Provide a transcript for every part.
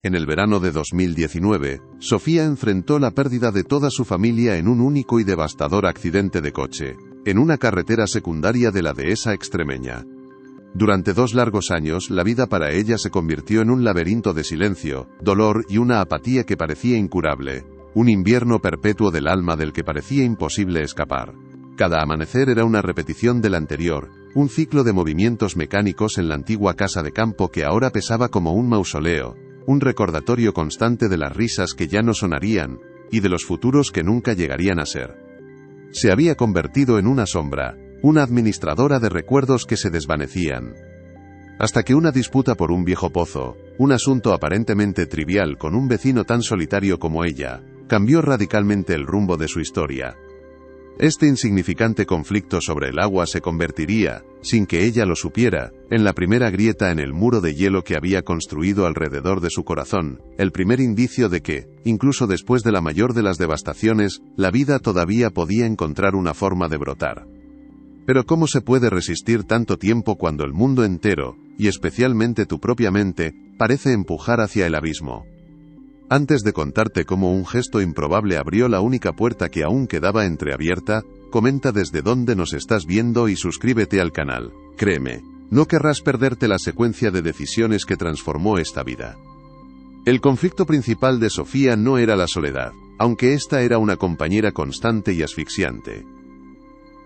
En el verano de 2019, Sofía enfrentó la pérdida de toda su familia en un único y devastador accidente de coche, en una carretera secundaria de la dehesa extremeña. Durante 2 largos años, la vida para ella se convirtió en un laberinto de silencio, dolor y una apatía que parecía incurable, un invierno perpetuo del alma del que parecía imposible escapar. Cada amanecer era una repetición del anterior, un ciclo de movimientos mecánicos en la antigua casa de campo que ahora pesaba como un mausoleo, un recordatorio constante de las risas que ya no sonarían, y de los futuros que nunca llegarían a ser. Se había convertido en una sombra, una administradora de recuerdos que se desvanecían. Hasta que una disputa por un viejo pozo, un asunto aparentemente trivial con un vecino tan solitario como ella, cambió radicalmente el rumbo de su historia. Este insignificante conflicto sobre el agua se convertiría, sin que ella lo supiera, en la primera grieta en el muro de hielo que había construido alrededor de su corazón, el primer indicio de que, incluso después de la mayor de las devastaciones, la vida todavía podía encontrar una forma de brotar. Pero ¿cómo se puede resistir tanto tiempo cuando el mundo entero, y especialmente tu propia mente, parece empujar hacia el abismo? Antes de contarte cómo un gesto improbable abrió la única puerta que aún quedaba entreabierta, comenta desde dónde nos estás viendo y suscríbete al canal. Créeme, no querrás perderte la secuencia de decisiones que transformó esta vida. El conflicto principal de Sofía no era la soledad, aunque esta era una compañera constante y asfixiante.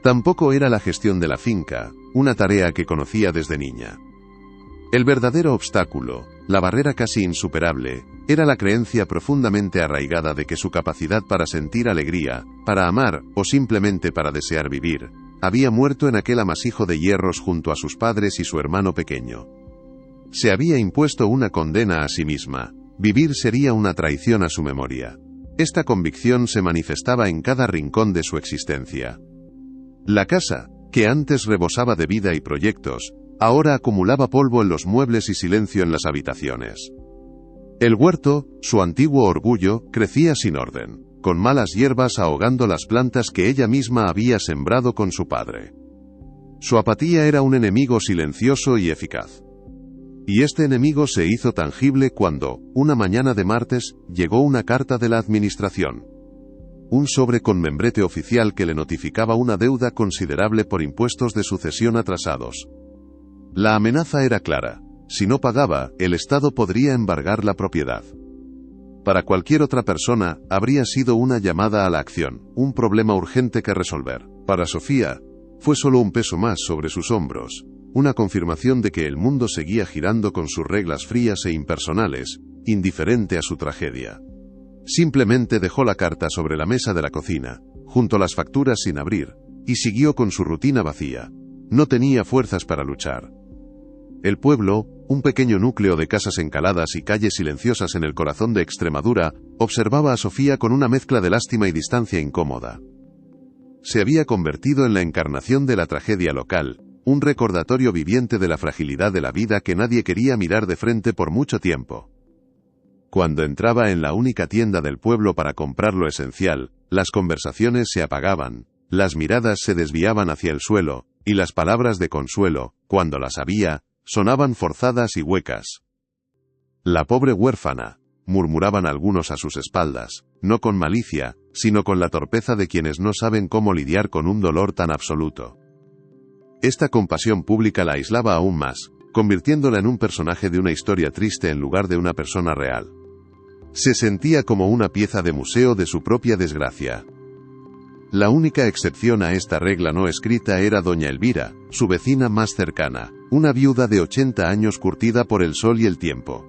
Tampoco era la gestión de la finca, una tarea que conocía desde niña. El verdadero obstáculo, la barrera casi insuperable, era la creencia profundamente arraigada de que su capacidad para sentir alegría, para amar, o simplemente para desear vivir, había muerto en aquel amasijo de hierros junto a sus padres y su hermano pequeño. Se había impuesto una condena a sí misma: vivir sería una traición a su memoria. Esta convicción se manifestaba en cada rincón de su existencia. La casa, que antes rebosaba de vida y proyectos, ahora acumulaba polvo en los muebles y silencio en las habitaciones. El huerto, su antiguo orgullo, crecía sin orden, con malas hierbas ahogando las plantas que ella misma había sembrado con su padre. Su apatía era un enemigo silencioso y eficaz. Y este enemigo se hizo tangible cuando, una mañana de martes, llegó una carta de la administración. Un sobre con membrete oficial que le notificaba una deuda considerable por impuestos de sucesión atrasados. La amenaza era clara: si no pagaba, el Estado podría embargar la propiedad. Para cualquier otra persona, habría sido una llamada a la acción, un problema urgente que resolver. Para Sofía, fue solo un peso más sobre sus hombros, una confirmación de que el mundo seguía girando con sus reglas frías e impersonales, indiferente a su tragedia. Simplemente dejó la carta sobre la mesa de la cocina, junto a las facturas sin abrir, y siguió con su rutina vacía. No tenía fuerzas para luchar. El pueblo, un pequeño núcleo de casas encaladas y calles silenciosas en el corazón de Extremadura, observaba a Sofía con una mezcla de lástima y distancia incómoda. Se había convertido en la encarnación de la tragedia local, un recordatorio viviente de la fragilidad de la vida que nadie quería mirar de frente por mucho tiempo. Cuando entraba en la única tienda del pueblo para comprar lo esencial, las conversaciones se apagaban, las miradas se desviaban hacia el suelo, y las palabras de consuelo, cuando las había, sonaban forzadas y huecas. «La pobre huérfana», murmuraban algunos a sus espaldas, no con malicia, sino con la torpeza de quienes no saben cómo lidiar con un dolor tan absoluto. Esta compasión pública la aislaba aún más, convirtiéndola en un personaje de una historia triste en lugar de una persona real. Se sentía como una pieza de museo de su propia desgracia. La única excepción a esta regla no escrita era doña Elvira, su vecina más cercana, una viuda de 80 años curtida por el sol y el tiempo.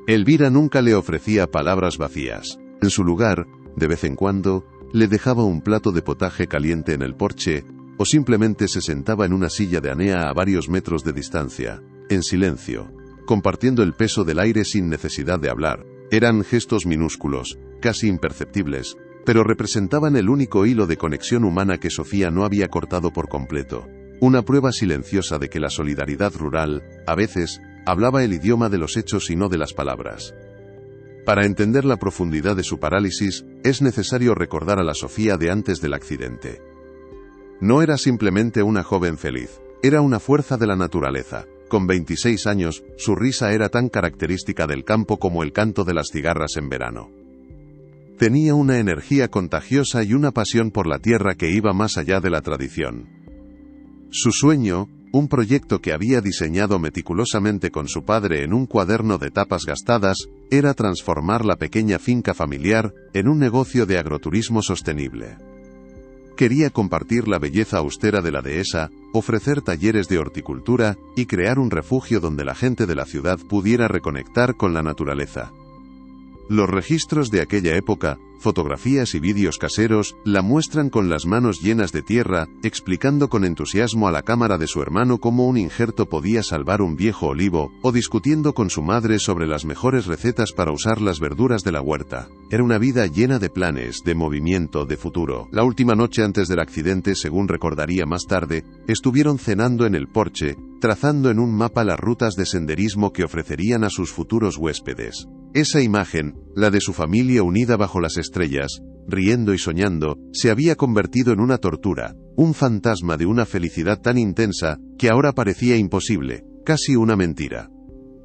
Elvira nunca le ofrecía palabras vacías. En su lugar, de vez en cuando, le dejaba un plato de potaje caliente en el porche, o simplemente se sentaba en una silla de anea a varios metros de distancia, en silencio, compartiendo el peso del aire sin necesidad de hablar. Eran gestos minúsculos, casi imperceptibles, pero representaban el único hilo de conexión humana que Sofía no había cortado por completo. Una prueba silenciosa de que la solidaridad rural, a veces, hablaba el idioma de los hechos y no de las palabras. Para entender la profundidad de su parálisis, es necesario recordar a la Sofía de antes del accidente. No era simplemente una joven feliz, era una fuerza de la naturaleza, Con 26 años, su risa era tan característica del campo como el canto de las cigarras en verano. Tenía una energía contagiosa y una pasión por la tierra que iba más allá de la tradición. Su sueño, un proyecto que había diseñado meticulosamente con su padre en un cuaderno de tapas gastadas, era transformar la pequeña finca familiar en un negocio de agroturismo sostenible. Quería compartir la belleza austera de la dehesa, ofrecer talleres de horticultura y crear un refugio donde la gente de la ciudad pudiera reconectar con la naturaleza. Los registros de aquella época, fotografías y vídeos caseros, la muestran con las manos llenas de tierra, explicando con entusiasmo a la cámara de su hermano cómo un injerto podía salvar un viejo olivo, o discutiendo con su madre sobre las mejores recetas para usar las verduras de la huerta. Era una vida llena de planes, de movimiento, de futuro. La última noche antes del accidente, según recordaría más tarde, estuvieron cenando en el porche, trazando en un mapa las rutas de senderismo que ofrecerían a sus futuros huéspedes. Esa imagen, la de su familia unida bajo las estrellas, riendo y soñando, se había convertido en una tortura, un fantasma de una felicidad tan intensa, que ahora parecía imposible, casi una mentira.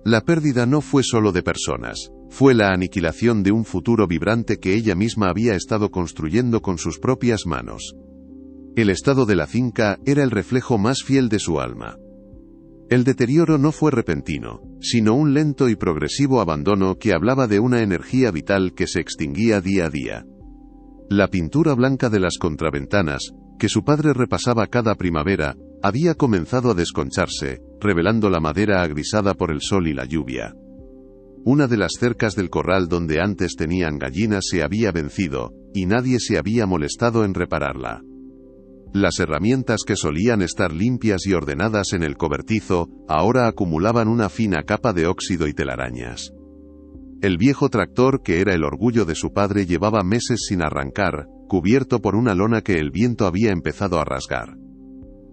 La pérdida no fue solo de personas, fue la aniquilación de un futuro vibrante que ella misma había estado construyendo con sus propias manos. El estado de la finca era el reflejo más fiel de su alma. El deterioro no fue repentino, sino un lento y progresivo abandono que hablaba de una energía vital que se extinguía día a día. La pintura blanca de las contraventanas, que su padre repasaba cada primavera, había comenzado a desconcharse, revelando la madera agrisada por el sol y la lluvia. Una de las cercas del corral donde antes tenían gallinas se había vencido, y nadie se había molestado en repararla. Las herramientas que solían estar limpias y ordenadas en el cobertizo, ahora acumulaban una fina capa de óxido y telarañas. El viejo tractor, que era el orgullo de su padre, llevaba meses sin arrancar, cubierto por una lona que el viento había empezado a rasgar.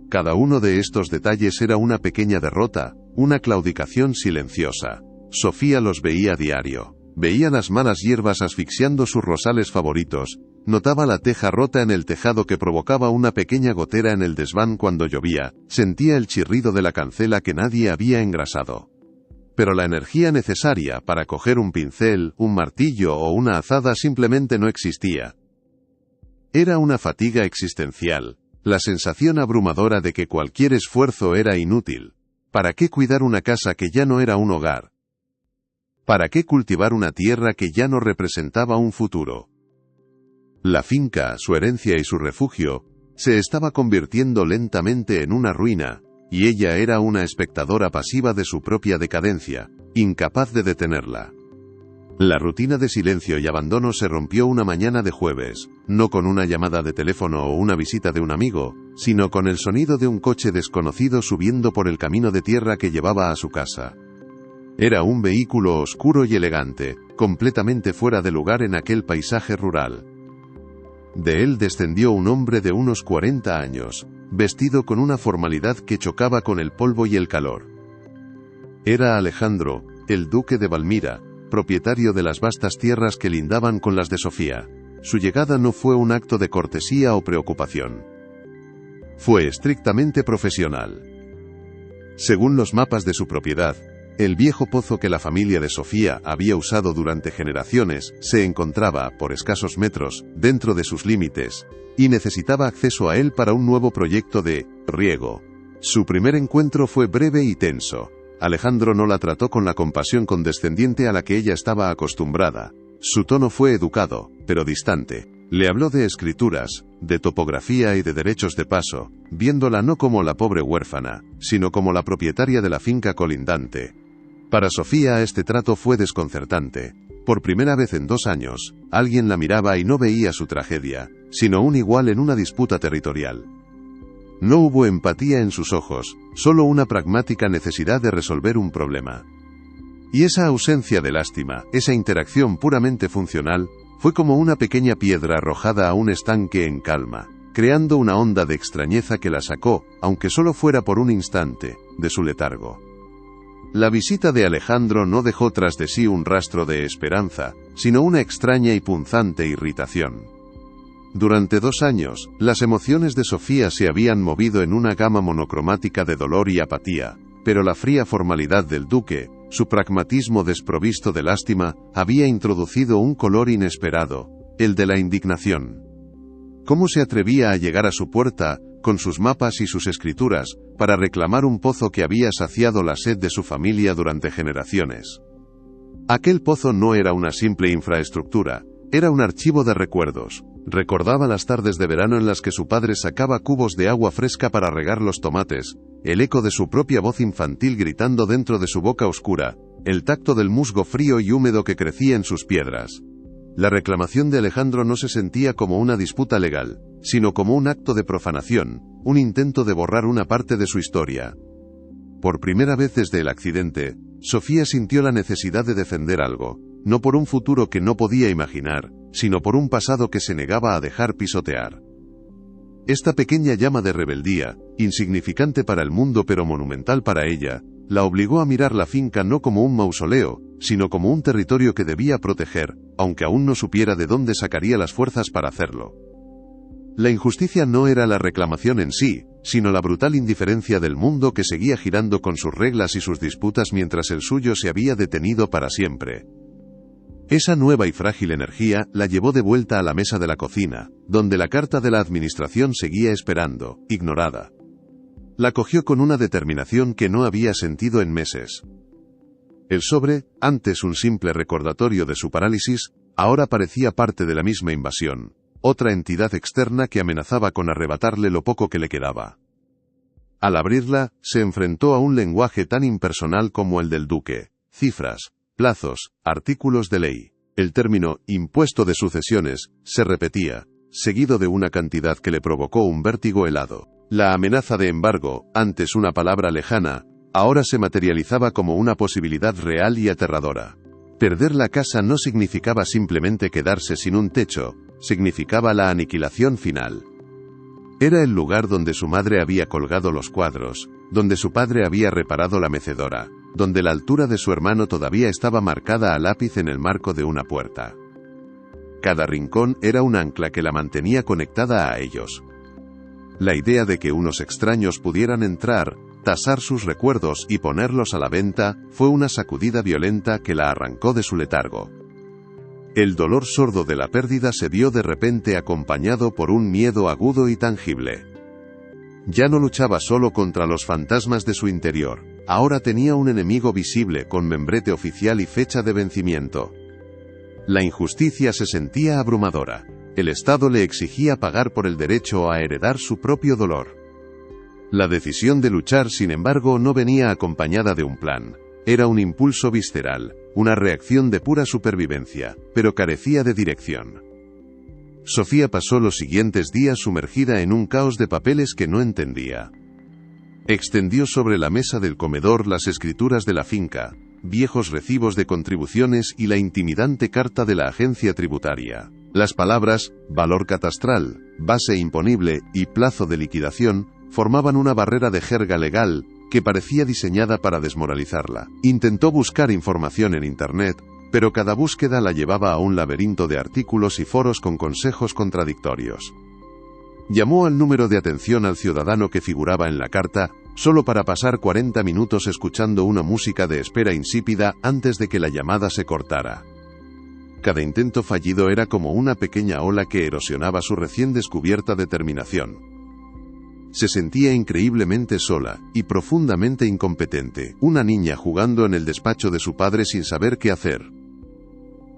Cada uno de estos detalles era una pequeña derrota, una claudicación silenciosa. Sofía los veía a diario. Veía las malas hierbas asfixiando sus rosales favoritos, notaba la teja rota en el tejado que provocaba una pequeña gotera en el desván cuando llovía, sentía el chirrido de la cancela que nadie había engrasado. Pero la energía necesaria para coger un pincel, un martillo o una azada simplemente no existía. Era una fatiga existencial, la sensación abrumadora de que cualquier esfuerzo era inútil. ¿Para qué cuidar una casa que ya no era un hogar? ¿Para qué cultivar una tierra que ya no representaba un futuro? La finca, su herencia y su refugio, se estaba convirtiendo lentamente en una ruina, y ella era una espectadora pasiva de su propia decadencia, incapaz de detenerla. La rutina de silencio y abandono se rompió una mañana de jueves, no con una llamada de teléfono o una visita de un amigo, sino con el sonido de un coche desconocido subiendo por el camino de tierra que llevaba a su casa. Era un vehículo oscuro y elegante, completamente fuera de lugar en aquel paisaje rural. De él descendió un hombre de unos 40 años, vestido con una formalidad que chocaba con el polvo y el calor. Era Alejandro, el duque de Valmira, propietario de las vastas tierras que lindaban con las de Sofía. Su llegada no fue un acto de cortesía o preocupación. Fue estrictamente profesional. Según los mapas de su propiedad, el viejo pozo que la familia de Sofía había usado durante generaciones se encontraba, por escasos metros, dentro de sus límites, y necesitaba acceso a él para un nuevo proyecto de riego. Su primer encuentro fue breve y tenso. Alejandro no la trató con la compasión condescendiente a la que ella estaba acostumbrada. Su tono fue educado, pero distante. Le habló de escrituras, de topografía y de derechos de paso, viéndola no como la pobre huérfana, sino como la propietaria de la finca colindante. Para Sofía este trato fue desconcertante. Por primera vez en 2 años, alguien la miraba y no veía su tragedia, sino un igual en una disputa territorial. No hubo empatía en sus ojos, solo una pragmática necesidad de resolver un problema. Y esa ausencia de lástima, esa interacción puramente funcional, fue como una pequeña piedra arrojada a un estanque en calma, creando una onda de extrañeza que la sacó, aunque solo fuera por un instante, de su letargo. La visita de Alejandro no dejó tras de sí un rastro de esperanza, sino una extraña y punzante irritación. Durante 2 años, las emociones de Sofía se habían movido en una gama monocromática de dolor y apatía, pero la fría formalidad del duque, su pragmatismo desprovisto de lástima, había introducido un color inesperado, el de la indignación. ¿Cómo se atrevía a llegar a su puerta, con sus mapas y sus escrituras, para reclamar un pozo que había saciado la sed de su familia durante generaciones? Aquel pozo no era una simple infraestructura, era un archivo de recuerdos. Recordaba las tardes de verano en las que su padre sacaba cubos de agua fresca para regar los tomates, el eco de su propia voz infantil gritando dentro de su boca oscura, el tacto del musgo frío y húmedo que crecía en sus piedras. La reclamación de Alejandro no se sentía como una disputa legal, sino como un acto de profanación, un intento de borrar una parte de su historia. Por primera vez desde el accidente, Sofía sintió la necesidad de defender algo, no por un futuro que no podía imaginar, sino por un pasado que se negaba a dejar pisotear. Esta pequeña llama de rebeldía, insignificante para el mundo pero monumental para ella, la obligó a mirar la finca no como un mausoleo, sino como un territorio que debía proteger, aunque aún no supiera de dónde sacaría las fuerzas para hacerlo. La injusticia no era la reclamación en sí, sino la brutal indiferencia del mundo que seguía girando con sus reglas y sus disputas mientras el suyo se había detenido para siempre. Esa nueva y frágil energía la llevó de vuelta a la mesa de la cocina, donde la carta de la administración seguía esperando, ignorada. La cogió con una determinación que no había sentido en meses. El sobre, antes un simple recordatorio de su parálisis, ahora parecía parte de la misma invasión, otra entidad externa que amenazaba con arrebatarle lo poco que le quedaba. Al abrirla, se enfrentó a un lenguaje tan impersonal como el del duque: cifras, plazos, artículos de ley. El término impuesto de sucesiones se repetía, seguido de una cantidad que le provocó un vértigo helado. La amenaza de embargo, antes una palabra lejana, ahora se materializaba como una posibilidad real y aterradora. Perder la casa no significaba simplemente quedarse sin un techo, significaba la aniquilación final. Era el lugar donde su madre había colgado los cuadros, donde su padre había reparado la mecedora, donde la altura de su hermano todavía estaba marcada a lápiz en el marco de una puerta. Cada rincón era un ancla que la mantenía conectada a ellos. La idea de que unos extraños pudieran entrar, tasar sus recuerdos y ponerlos a la venta, fue una sacudida violenta que la arrancó de su letargo. El dolor sordo de la pérdida se vio de repente acompañado por un miedo agudo y tangible. Ya no luchaba solo contra los fantasmas de su interior, ahora tenía un enemigo visible con membrete oficial y fecha de vencimiento. La injusticia se sentía abrumadora. El Estado le exigía pagar por el derecho a heredar su propio dolor. La decisión de luchar, sin embargo, no venía acompañada de un plan. Era un impulso visceral, una reacción de pura supervivencia, pero carecía de dirección. Sofía pasó los siguientes días sumergida en un caos de papeles que no entendía. Extendió sobre la mesa del comedor las escrituras de la finca, viejos recibos de contribuciones y la intimidante carta de la agencia tributaria. Las palabras valor catastral, base imponible y plazo de liquidación formaban una barrera de jerga legal que parecía diseñada para desmoralizarla. Intentó buscar información en Internet, pero cada búsqueda la llevaba a un laberinto de artículos y foros con consejos contradictorios. Llamó al número de atención al ciudadano que figuraba en la carta, solo para pasar 40 minutos escuchando una música de espera insípida antes de que la llamada se cortara. Cada intento fallido era como una pequeña ola que erosionaba su recién descubierta determinación. Se sentía increíblemente sola, y profundamente incompetente, una niña jugando en el despacho de su padre sin saber qué hacer.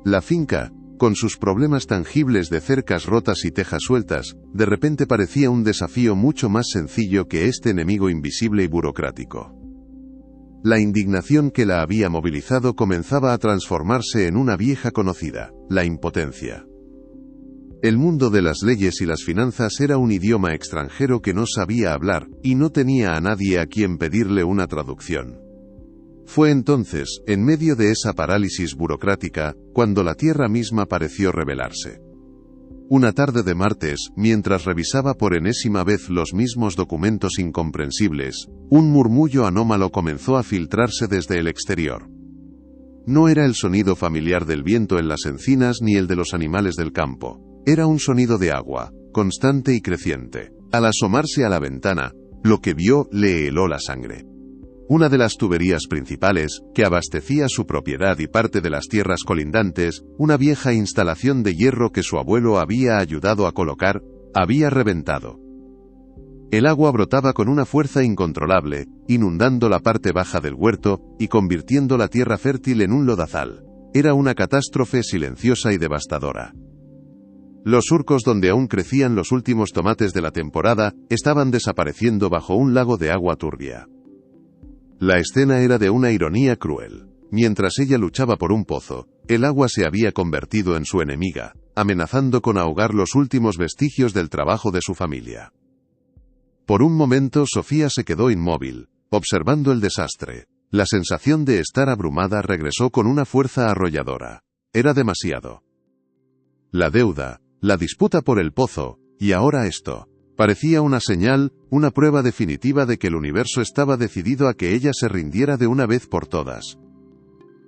La finca, con sus problemas tangibles de cercas rotas y tejas sueltas, de repente parecía un desafío mucho más sencillo que este enemigo invisible y burocrático. La indignación que la había movilizado comenzaba a transformarse en una vieja conocida, la impotencia. El mundo de las leyes y las finanzas era un idioma extranjero que no sabía hablar, y no tenía a nadie a quien pedirle una traducción. Fue entonces, en medio de esa parálisis burocrática, cuando la tierra misma pareció rebelarse. Una tarde de martes, mientras revisaba por enésima vez los mismos documentos incomprensibles, un murmullo anómalo comenzó a filtrarse desde el exterior. No era el sonido familiar del viento en las encinas ni el de los animales del campo. Era un sonido de agua, constante y creciente. Al asomarse a la ventana, lo que vio le heló la sangre. Una de las tuberías principales, que abastecía su propiedad y parte de las tierras colindantes, una vieja instalación de hierro que su abuelo había ayudado a colocar, había reventado. El agua brotaba con una fuerza incontrolable, inundando la parte baja del huerto y convirtiendo la tierra fértil en un lodazal. Era una catástrofe silenciosa y devastadora. Los surcos donde aún crecían los últimos tomates de la temporada estaban desapareciendo bajo un lago de agua turbia. La escena era de una ironía cruel. Mientras ella luchaba por un pozo, el agua se había convertido en su enemiga, amenazando con ahogar los últimos vestigios del trabajo de su familia. Por un momento Sofía se quedó inmóvil, observando el desastre. La sensación de estar abrumada regresó con una fuerza arrolladora. Era demasiado. La deuda, la disputa por el pozo, y ahora esto. Parecía una señal, una prueba definitiva de que el universo estaba decidido a que ella se rindiera de una vez por todas.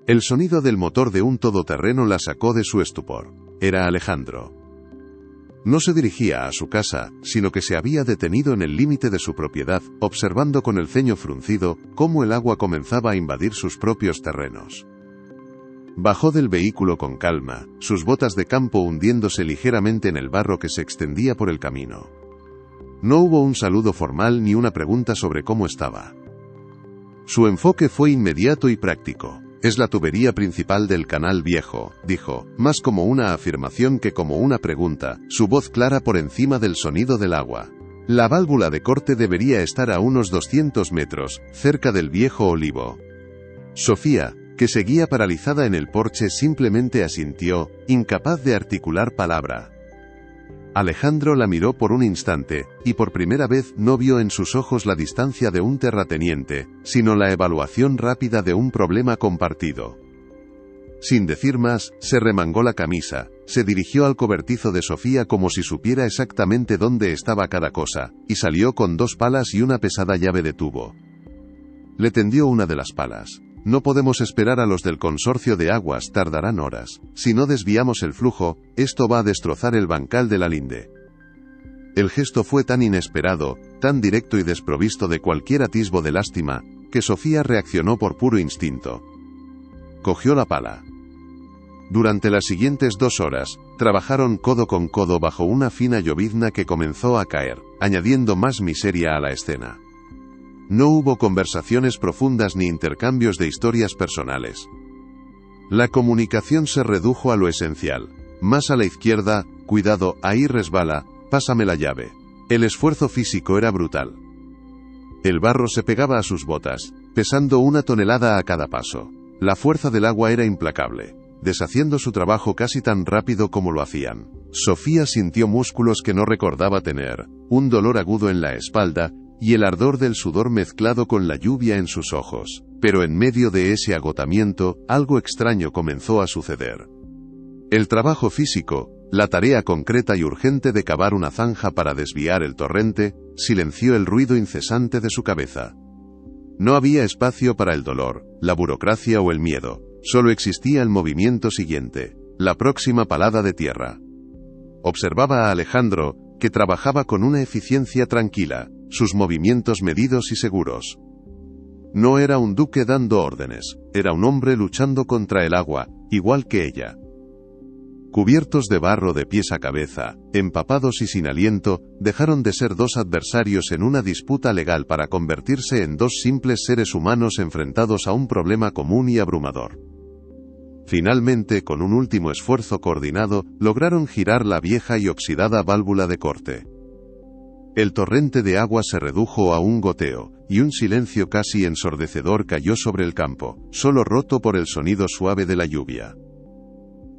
El sonido del motor de un todoterreno la sacó de su estupor. Era Alejandro. No se dirigía a su casa, sino que se había detenido en el límite de su propiedad, observando con el ceño fruncido cómo el agua comenzaba a invadir sus propios terrenos. Bajó del vehículo con calma, sus botas de campo hundiéndose ligeramente en el barro que se extendía por el camino. No hubo un saludo formal ni una pregunta sobre cómo estaba. Su enfoque fue inmediato y práctico. Es la tubería principal del canal viejo, dijo, más como una afirmación que como una pregunta, su voz clara por encima del sonido del agua. La válvula de corte debería estar a unos 200 metros, cerca del viejo olivo. Sofía, que seguía paralizada en el porche, simplemente asintió, incapaz de articular palabra. Alejandro la miró por un instante, y por primera vez no vio en sus ojos la distancia de un terrateniente, sino la evaluación rápida de un problema compartido. Sin decir más, se remangó la camisa, se dirigió al cobertizo de Sofía como si supiera exactamente dónde estaba cada cosa, y salió con 2 palas y una pesada llave de tubo. Le tendió una de las palas. No podemos esperar a los del consorcio de aguas, tardarán horas. Si no desviamos el flujo, esto va a destrozar el bancal de la linde. El gesto fue tan inesperado, tan directo y desprovisto de cualquier atisbo de lástima, que Sofía reaccionó por puro instinto. Cogió la pala. Durante las siguientes 2 horas, trabajaron codo con codo bajo una fina llovizna que comenzó a caer, añadiendo más miseria a la escena. No hubo conversaciones profundas ni intercambios de historias personales. La comunicación se redujo a lo esencial. Más a la izquierda, cuidado, ahí resbala, pásame la llave. El esfuerzo físico era brutal. El barro se pegaba a sus botas, pesando 1 tonelada a cada paso. La fuerza del agua era implacable, deshaciendo su trabajo casi tan rápido como lo hacían. Sofía sintió músculos que no recordaba tener, un dolor agudo en la espalda, y el ardor del sudor mezclado con la lluvia en sus ojos. Pero en medio de ese agotamiento, algo extraño comenzó a suceder. El trabajo físico, la tarea concreta y urgente de cavar una zanja para desviar el torrente, silenció el ruido incesante de su cabeza. No había espacio para el dolor, la burocracia o el miedo. Solo existía el movimiento siguiente, la próxima palada de tierra. Observaba a Alejandro, que trabajaba con una eficiencia tranquila, sus movimientos medidos y seguros. No era un duque dando órdenes, era un hombre luchando contra el agua, igual que ella. Cubiertos de barro de pies a cabeza, empapados y sin aliento, dejaron de ser 2 adversarios en una disputa legal para convertirse en 2 simples seres humanos enfrentados a un problema común y abrumador. Finalmente, con un último esfuerzo coordinado, lograron girar la vieja y oxidada válvula de corte. El torrente de agua se redujo a un goteo, y un silencio casi ensordecedor cayó sobre el campo, solo roto por el sonido suave de la lluvia.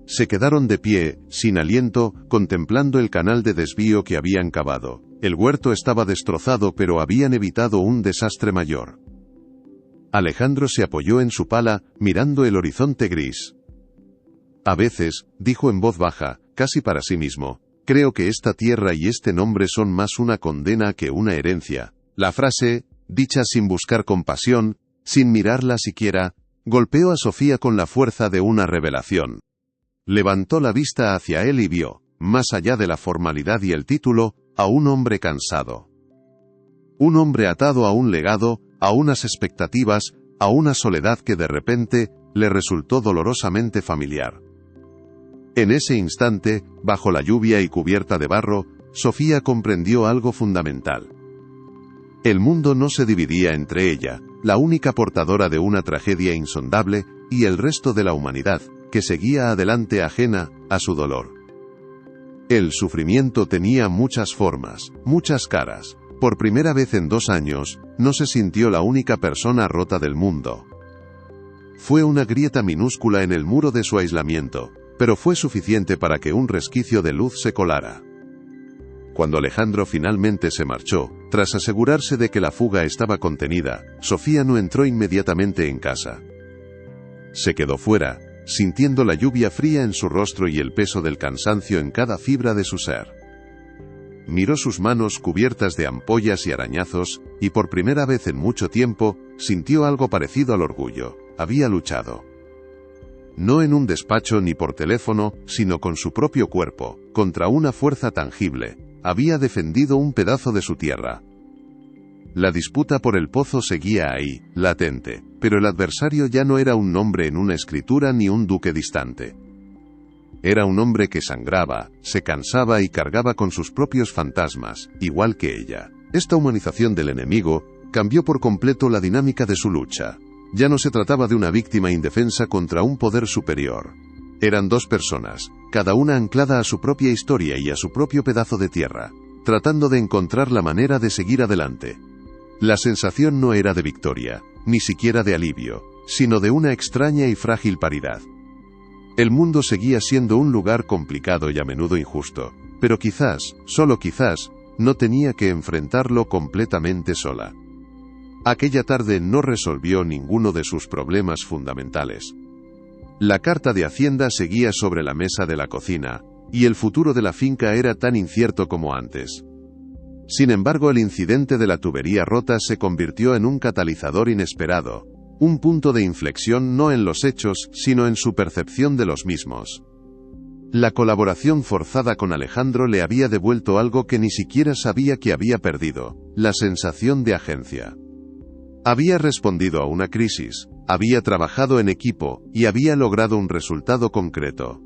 Se quedaron de pie, sin aliento, contemplando el canal de desvío que habían cavado. El huerto estaba destrozado, pero habían evitado un desastre mayor. Alejandro se apoyó en su pala, mirando el horizonte gris. A veces, dijo en voz baja, casi para sí mismo, creo que esta tierra y este nombre son más una condena que una herencia. La frase, dicha sin buscar compasión, sin mirarla siquiera, golpeó a Sofía con la fuerza de una revelación. Levantó la vista hacia él y vio, más allá de la formalidad y el título, a un hombre cansado. Un hombre atado a un legado, a unas expectativas, a una soledad que de repente le resultó dolorosamente familiar. En ese instante, bajo la lluvia y cubierta de barro, Sofía comprendió algo fundamental. El mundo no se dividía entre ella, la única portadora de una tragedia insondable, y el resto de la humanidad, que seguía adelante ajena a su dolor. El sufrimiento tenía muchas formas, muchas caras. Por primera vez en 2 años, no se sintió la única persona rota del mundo. Fue una grieta minúscula en el muro de su aislamiento, pero fue suficiente para que un resquicio de luz se colara. Cuando Alejandro finalmente se marchó, tras asegurarse de que la fuga estaba contenida, Sofía no entró inmediatamente en casa. Se quedó fuera, sintiendo la lluvia fría en su rostro y el peso del cansancio en cada fibra de su ser. Miró sus manos cubiertas de ampollas y arañazos, y por primera vez en mucho tiempo, sintió algo parecido al orgullo. Había luchado. No en un despacho ni por teléfono, sino con su propio cuerpo, contra una fuerza tangible. Había defendido un pedazo de su tierra. La disputa por el pozo seguía ahí, latente, pero el adversario ya no era un nombre en una escritura ni un duque distante. Era un hombre que sangraba, se cansaba y cargaba con sus propios fantasmas, igual que ella. Esta humanización del enemigo cambió por completo la dinámica de su lucha. Ya no se trataba de una víctima indefensa contra un poder superior. Eran 2 personas, cada una anclada a su propia historia y a su propio pedazo de tierra, tratando de encontrar la manera de seguir adelante. La sensación no era de victoria, ni siquiera de alivio, sino de una extraña y frágil paridad. El mundo seguía siendo un lugar complicado y a menudo injusto, pero quizás, solo quizás, no tenía que enfrentarlo completamente sola. Aquella tarde no resolvió ninguno de sus problemas fundamentales. La carta de Hacienda seguía sobre la mesa de la cocina, y el futuro de la finca era tan incierto como antes. Sin embargo, el incidente de la tubería rota se convirtió en un catalizador inesperado, un punto de inflexión no en los hechos, sino en su percepción de los mismos. La colaboración forzada con Alejandro le había devuelto algo que ni siquiera sabía que había perdido: la sensación de agencia. Había respondido a una crisis, había trabajado en equipo, y había logrado un resultado concreto.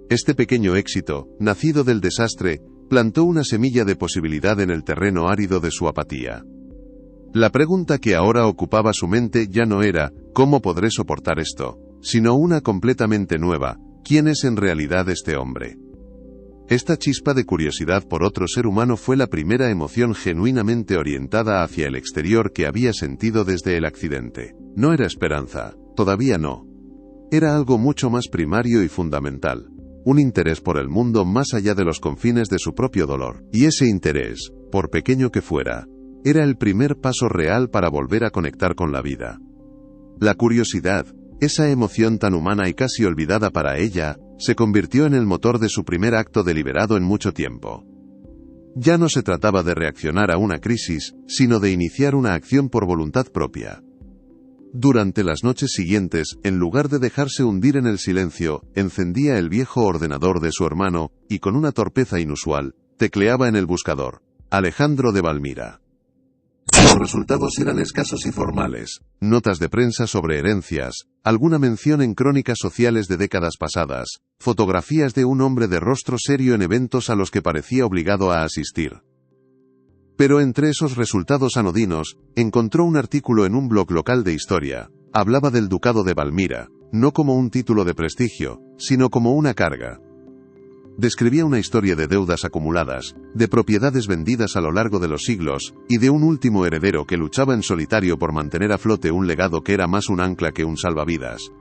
Este pequeño éxito, nacido del desastre, plantó una semilla de posibilidad en el terreno árido de su apatía. La pregunta que ahora ocupaba su mente ya no era ¿cómo podré soportar esto?, sino una completamente nueva: ¿quién es en realidad este hombre? Esta chispa de curiosidad por otro ser humano fue la primera emoción genuinamente orientada hacia el exterior que había sentido desde el accidente. No era esperanza, todavía no. Era algo mucho más primario y fundamental: un interés por el mundo más allá de los confines de su propio dolor. Y ese interés, por pequeño que fuera, era el primer paso real para volver a conectar con la vida. La curiosidad, esa emoción tan humana y casi olvidada para ella, se convirtió en el motor de su primer acto deliberado en mucho tiempo. Ya no se trataba de reaccionar a una crisis, sino de iniciar una acción por voluntad propia. Durante las noches siguientes, en lugar de dejarse hundir en el silencio, encendía el viejo ordenador de su hermano, y con una torpeza inusual, tecleaba en el buscador: Alejandro de Valmira. Los resultados eran escasos y formales: notas de prensa sobre herencias, alguna mención en crónicas sociales de décadas pasadas, fotografías de un hombre de rostro serio en eventos a los que parecía obligado a asistir. Pero entre esos resultados anodinos, encontró un artículo en un blog local de historia. Hablaba del Ducado de Valmira, no como un título de prestigio, sino como una carga. Describía una historia de deudas acumuladas, de propiedades vendidas a lo largo de los siglos, y de un último heredero que luchaba en solitario por mantener a flote un legado que era más un ancla que un salvavidas.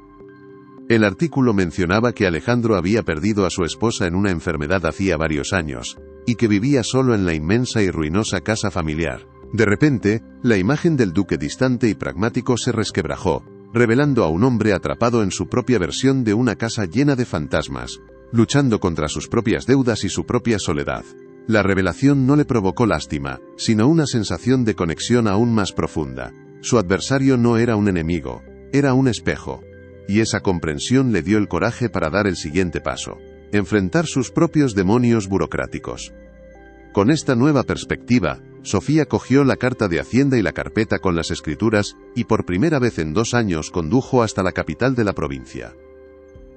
El artículo mencionaba que Alejandro había perdido a su esposa en una enfermedad hacía varios años, y que vivía solo en la inmensa y ruinosa casa familiar. De repente, la imagen del duque distante y pragmático se resquebrajó, revelando a un hombre atrapado en su propia versión de una casa llena de fantasmas, luchando contra sus propias deudas y su propia soledad. La revelación no le provocó lástima, sino una sensación de conexión aún más profunda. Su adversario no era un enemigo, era un espejo. Y esa comprensión le dio el coraje para dar el siguiente paso: enfrentar sus propios demonios burocráticos. Con esta nueva perspectiva, Sofía cogió la carta de Hacienda y la carpeta con las escrituras, y por primera vez en 2 años condujo hasta la capital de la provincia.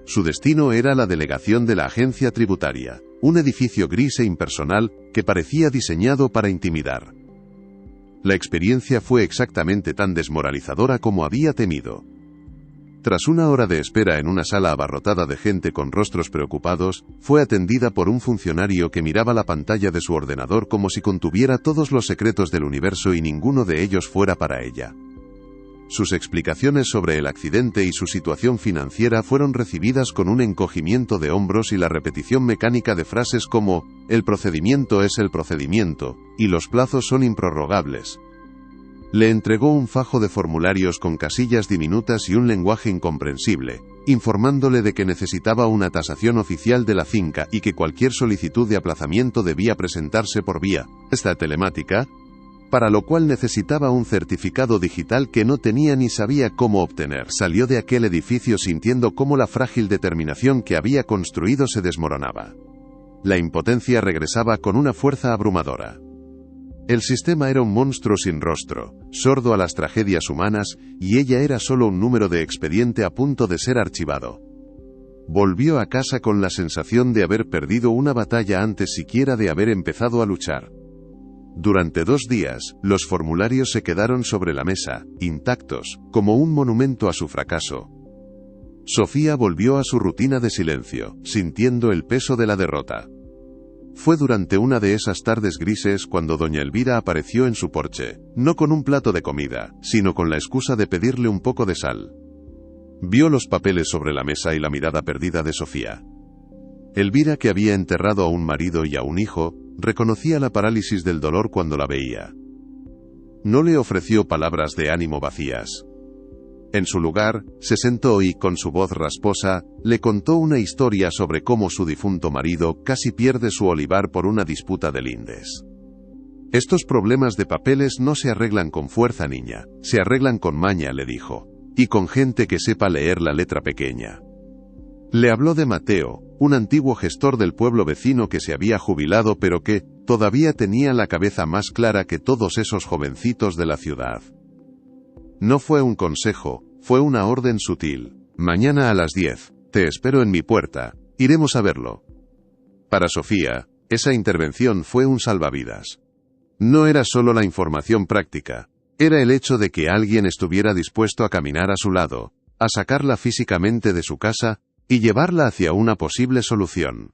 Su destino era la delegación de la agencia tributaria, un edificio gris e impersonal que parecía diseñado para intimidar. La experiencia fue exactamente tan desmoralizadora como había temido. Tras 1 hora de espera en una sala abarrotada de gente con rostros preocupados, fue atendida por un funcionario que miraba la pantalla de su ordenador como si contuviera todos los secretos del universo y ninguno de ellos fuera para ella. Sus explicaciones sobre el accidente y su situación financiera fueron recibidas con un encogimiento de hombros y la repetición mecánica de frases como «el procedimiento es el procedimiento» y «los plazos son improrrogables». Le entregó un fajo de formularios con casillas diminutas y un lenguaje incomprensible, informándole de que necesitaba una tasación oficial de la finca y que cualquier solicitud de aplazamiento debía presentarse por vía telemática, para lo cual necesitaba un certificado digital que no tenía ni sabía cómo obtener. Salió de aquel edificio sintiendo cómo la frágil determinación que había construido se desmoronaba. La impotencia regresaba con una fuerza abrumadora. El sistema era un monstruo sin rostro, sordo a las tragedias humanas, y ella era solo un número de expediente a punto de ser archivado. Volvió a casa con la sensación de haber perdido una batalla antes siquiera de haber empezado a luchar. Durante 2 días, los formularios se quedaron sobre la mesa, intactos, como un monumento a su fracaso. Sofía volvió a su rutina de silencio, sintiendo el peso de la derrota. Fue durante una de esas tardes grises cuando doña Elvira apareció en su porche, no con un plato de comida, sino con la excusa de pedirle un poco de sal. Vio los papeles sobre la mesa y la mirada perdida de Sofía. Elvira, que había enterrado a un marido y a un hijo, reconocía la parálisis del dolor cuando la veía. No le ofreció palabras de ánimo vacías. En su lugar, se sentó y, con su voz rasposa, le contó una historia sobre cómo su difunto marido casi pierde su olivar por una disputa de lindes. «Estos problemas de papeles no se arreglan con fuerza, niña, se arreglan con maña», le dijo, «y con gente que sepa leer la letra pequeña». Le habló de Mateo, un antiguo gestor del pueblo vecino que se había jubilado pero que todavía tenía la cabeza más clara que todos esos jovencitos de la ciudad. No fue un consejo, fue una orden sutil. «Mañana a las 10, te espero en mi puerta, iremos a verlo». Para Sofía, esa intervención fue un salvavidas. No era solo la información práctica, era el hecho de que alguien estuviera dispuesto a caminar a su lado, a sacarla físicamente de su casa, y llevarla hacia una posible solución.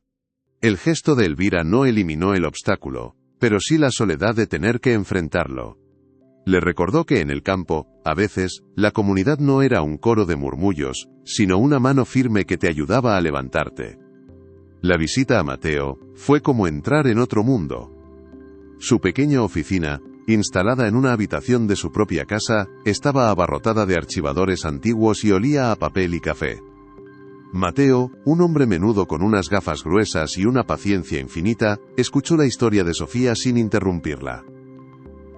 El gesto de Elvira no eliminó el obstáculo, pero sí la soledad de tener que enfrentarlo. Le recordó que en el campo, a veces, la comunidad no era un coro de murmullos, sino una mano firme que te ayudaba a levantarte. La visita a Mateo fue como entrar en otro mundo. Su pequeña oficina, instalada en una habitación de su propia casa, estaba abarrotada de archivadores antiguos y olía a papel y café. Mateo, un hombre menudo con unas gafas gruesas y una paciencia infinita, escuchó la historia de Sofía sin interrumpirla.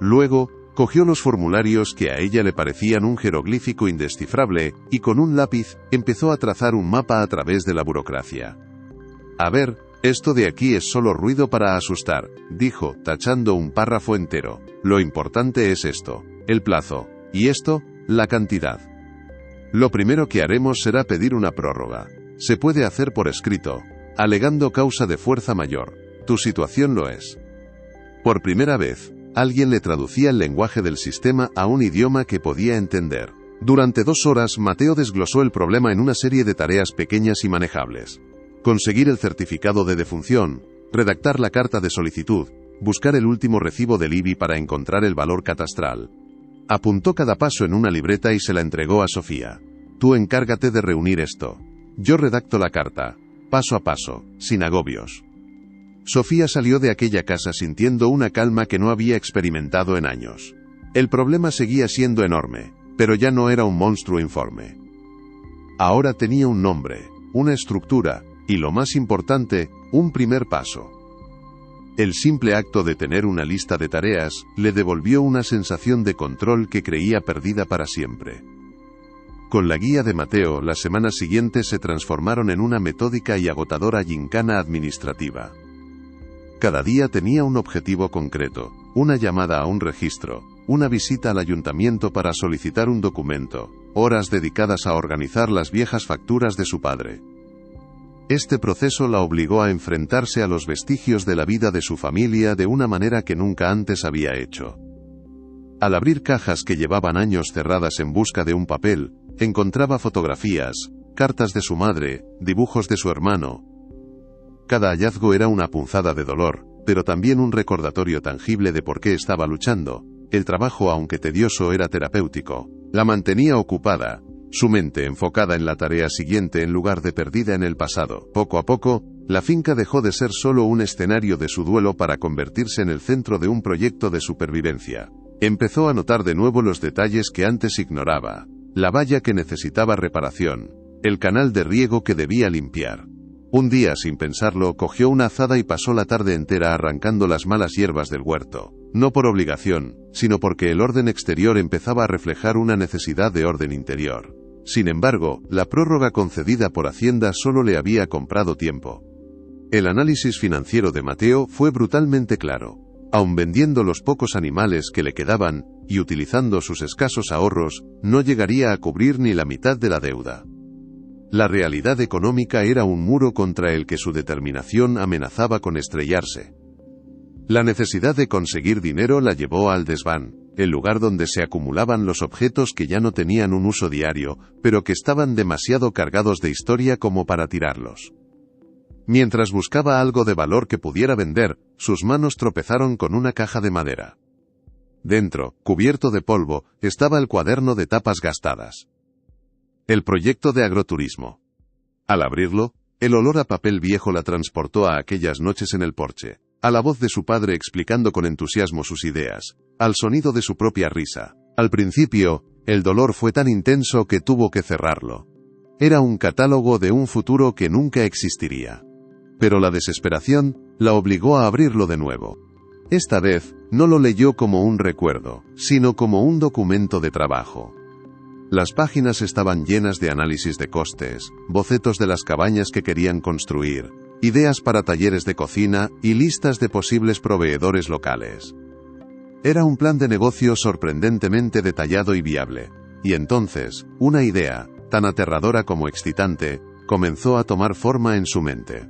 Luego, cogió los formularios que a ella le parecían un jeroglífico indescifrable, y con un lápiz, empezó a trazar un mapa a través de la burocracia. «A ver, esto de aquí es solo ruido para asustar», dijo, tachando un párrafo entero. «Lo importante es esto, el plazo, y esto, la cantidad. Lo primero que haremos será pedir una prórroga. Se puede hacer por escrito, alegando causa de fuerza mayor. Tu situación lo es». Por primera vez, alguien le traducía el lenguaje del sistema a un idioma que podía entender. Durante 2 horas, Mateo desglosó el problema en una serie de tareas pequeñas y manejables. Conseguir el certificado de defunción, redactar la carta de solicitud, buscar el último recibo del IBI para encontrar el valor catastral. Apuntó cada paso en una libreta y se la entregó a Sofía. «Tú encárgate de reunir esto. Yo redacto la carta, paso a paso, sin agobios». Sofía salió de aquella casa sintiendo una calma que no había experimentado en años. El problema seguía siendo enorme, pero ya no era un monstruo informe. Ahora tenía un nombre, una estructura, y lo más importante, un primer paso. El simple acto de tener una lista de tareas le devolvió una sensación de control que creía perdida para siempre. Con la guía de Mateo, las semanas siguientes se transformaron en una metódica y agotadora gincana administrativa. Cada día tenía un objetivo concreto, una llamada a un registro, una visita al ayuntamiento para solicitar un documento, horas dedicadas a organizar las viejas facturas de su padre. Este proceso la obligó a enfrentarse a los vestigios de la vida de su familia de una manera que nunca antes había hecho. Al abrir cajas que llevaban años cerradas en busca de un papel, encontraba fotografías, cartas de su madre, dibujos de su hermano. Cada hallazgo era una punzada de dolor, pero también un recordatorio tangible de por qué estaba luchando. El trabajo, aunque tedioso, era terapéutico. La mantenía ocupada, su mente enfocada en la tarea siguiente en lugar de perdida en el pasado. Poco a poco, la finca dejó de ser solo un escenario de su duelo para convertirse en el centro de un proyecto de supervivencia. Empezó a notar de nuevo los detalles que antes ignoraba: la valla que necesitaba reparación, el canal de riego que debía limpiar. Un día, sin pensarlo, cogió una azada y pasó la tarde entera arrancando las malas hierbas del huerto. No por obligación, sino porque el orden exterior empezaba a reflejar una necesidad de orden interior. Sin embargo, la prórroga concedida por Hacienda solo le había comprado tiempo. El análisis financiero de Mateo fue brutalmente claro. Aun vendiendo los pocos animales que le quedaban, y utilizando sus escasos ahorros, no llegaría a cubrir ni la mitad de la deuda. La realidad económica era un muro contra el que su determinación amenazaba con estrellarse. La necesidad de conseguir dinero la llevó al desván, el lugar donde se acumulaban los objetos que ya no tenían un uso diario, pero que estaban demasiado cargados de historia como para tirarlos. Mientras buscaba algo de valor que pudiera vender, sus manos tropezaron con una caja de madera. Dentro, cubierto de polvo, estaba el cuaderno de tapas gastadas. El proyecto de agroturismo. Al abrirlo, el olor a papel viejo la transportó a aquellas noches en el porche, a la voz de su padre explicando con entusiasmo sus ideas, al sonido de su propia risa. Al principio, el dolor fue tan intenso que tuvo que cerrarlo. Era un catálogo de un futuro que nunca existiría. Pero la desesperación la obligó a abrirlo de nuevo. Esta vez, no lo leyó como un recuerdo, sino como un documento de trabajo. Las páginas estaban llenas de análisis de costes, bocetos de las cabañas que querían construir, ideas para talleres de cocina y listas de posibles proveedores locales. Era un plan de negocio sorprendentemente detallado y viable. Y entonces, una idea, tan aterradora como excitante, comenzó a tomar forma en su mente.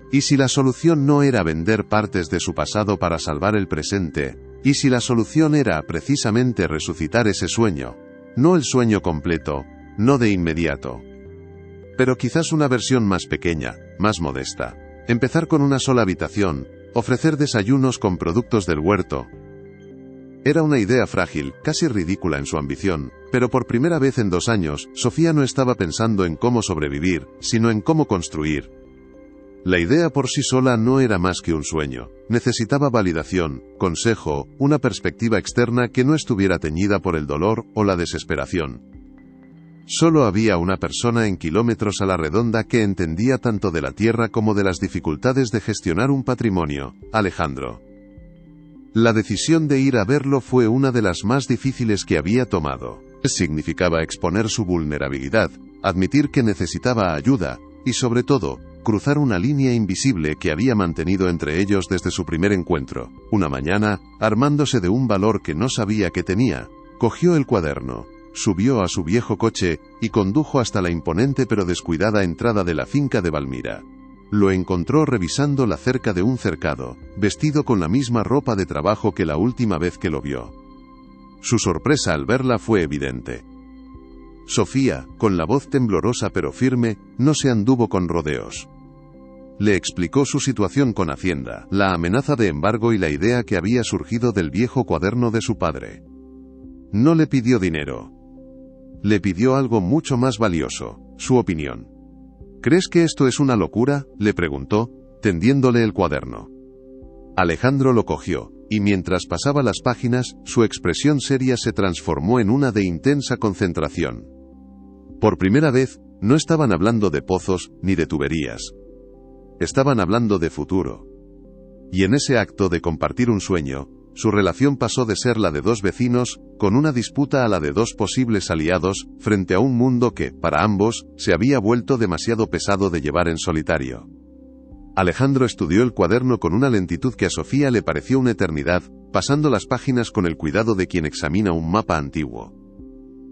¿Y si la solución no era vender partes de su pasado para salvar el presente? ¿Y si la solución era precisamente resucitar ese sueño? No el sueño completo, no de inmediato. Pero quizás una versión más pequeña, más modesta. Empezar con una sola habitación, ofrecer desayunos con productos del huerto. Era una idea frágil, casi ridícula en su ambición, pero por primera vez en 2 años, Sofía no estaba pensando en cómo sobrevivir, sino en cómo construir. La idea por sí sola no era más que un sueño. Necesitaba validación, consejo, una perspectiva externa que no estuviera teñida por el dolor o la desesperación. Solo había una persona en kilómetros a la redonda que entendía tanto de la tierra como de las dificultades de gestionar un patrimonio: Alejandro. La decisión de ir a verlo fue una de las más difíciles que había tomado. Significaba exponer su vulnerabilidad, admitir que necesitaba ayuda, y sobre todo, cruzar una línea invisible que había mantenido entre ellos desde su primer encuentro. Una mañana, armándose de un valor que no sabía que tenía, cogió el cuaderno, subió a su viejo coche, y condujo hasta la imponente pero descuidada entrada de la finca de Valmira. Lo encontró revisando la cerca de un cercado, vestido con la misma ropa de trabajo que la última vez que lo vio. Su sorpresa al verla fue evidente. Sofía, con la voz temblorosa pero firme, no se anduvo con rodeos. Le explicó su situación con Hacienda, la amenaza de embargo y la idea que había surgido del viejo cuaderno de su padre. No le pidió dinero. Le pidió algo mucho más valioso: su opinión. ¿Crees que esto es una locura?, le preguntó, tendiéndole el cuaderno. Alejandro lo cogió, y mientras pasaba las páginas, su expresión seria se transformó en una de intensa concentración. Por primera vez, no estaban hablando de pozos, ni de tuberías. Estaban hablando de futuro. Y en ese acto de compartir un sueño, su relación pasó de ser la de 2 vecinos, con una disputa, a la de 2 posibles aliados, frente a un mundo que, para ambos, se había vuelto demasiado pesado de llevar en solitario. Alejandro estudió el cuaderno con una lentitud que a Sofía le pareció una eternidad, pasando las páginas con el cuidado de quien examina un mapa antiguo.